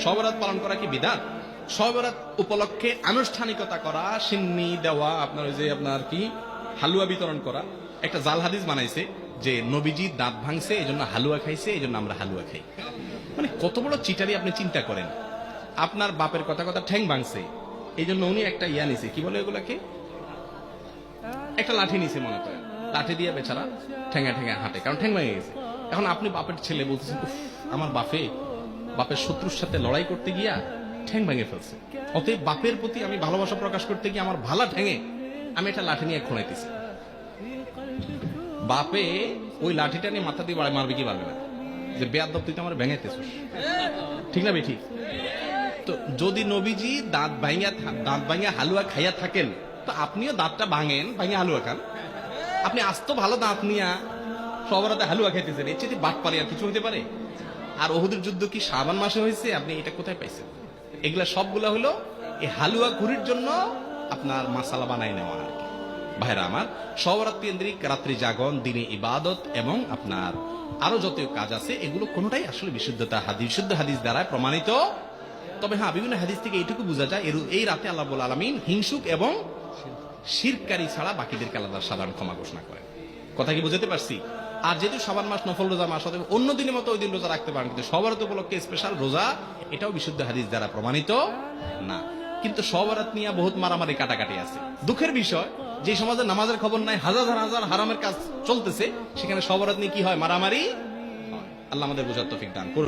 শবে বরাত পালন করা কি বিদআত? শবে বরাত উপলক্ষে আনুষ্ঠানিকতা করা, সিন্নি দেওয়া, আপনার ওই যে আপনার কি হালুয়া বিতরণ করা, একটা জাল হাদিস বানাইছে যে নবীজি দাঁত ভাঙছে এজন্য হালুয়া খাইছে, এজন্য আমরা হালুয়া খাই। মানে কত বড় চিটারি আপনি চিন্তা করেন। আপনার বাপের কথা কথা ঠ্যাং ভাঙছে এই জন্য উনি একটা ইয়া নিছে, কি বলে এগুলাকে, একটা লাঠি নিছে মনে করেন, লাঠি দিয়ে বেচারা ঠেঙ্গা ঠেঙ্গা হাঁটে, কারণ ঠ্যাং ভেঙে গেছে। এখন আপনি বাপের ছেলে বলতেছেন, উফ আমার বাপের শত্রুর সাথে লড়াই করতে গিয়া ঠ্যাং ভেঙে ফেলছে, অতএব বাপের প্রতি আমি ভালোবাসা প্রকাশ করতে গিয়ে আমার ভালা ঠ্যাঙে আমি একটা লাঠি নিয়ে খোঁড়াইতেছি। বাপে ওই লাঠিটা নিয়ে মাথা দিয়ে মারবে কি পারবে না, যে বেয়াদব তুই তো আমার ভেঙাইতেছিস, ঠিক না বেঠিক? তো যদি নবীজি দাঁত ভাঙিয়া হালুয়া খাইয়া থাকেন, তো আপনিও দাঁতটা ভাঙেন, ভাঙিয়া হালুয়া খান। আপনি আস্ত ভালো দাঁত নিয়া সবরাতে হালুয়া খাইতেছেন, এর চেয়ে বাট পারে আর কিছু হইতে পারে? আর ওহুদের যুদ্ধ কি শাবান মাসে হয়েছে? আপনি এটা কোথায় পাইছেন? এগুলা সবগুলা হলো এই হালুয়া ঘুরির জন্য আপনার মাসালা বানাই নেওয়া আর কি। ভাইরা আমার, সবরাত কেন্দ্রিক রাত্রি জাগরণ, দিনে ইবাদত এবং আপনার আরো যত কাজ আছে, এগুলো কোনোটাই আসলে বিশুদ্ধ হাদিস দ্বারা প্রমাণিত। তবে হ্যাঁ, বিভিন্ন হাদিস থেকে এইটুকু বোঝা যায়, এই রাতে আল্লাহ রাব্বুল আলামিন হিংসুক এবং শিরকারী ছাড়া বাকিদেরকে আল্লাহ সাধারণ ক্ষমা ঘোষণা করেন। কথা কি বুঝতে পারছি? আর যেহেতু শাবান মাস নফল রোজা মাস, অতএব অন্য দিনের মতো ওই দিন রোজা রাখতে পারেন, কিন্তু সবরাত উপলক্ষে স্পেশাল রোজা, এটাও বিশুদ্ধ হাদিস দ্বারা প্রমাণিত না। কিন্তু সবরাত নিয়ে বহুত মারামারি কাটাকাটি আছে। দুঃখের বিষয়, যে সমাজে নামাজের খবর নাই, হাজার হাজার হারামের কাজ চলতেছে, সেখানে সবরাত নিয়ে কি হয়? মারামারি হয়। আল্লাহ আমাদের বোঝার তৌফিক দান করুন।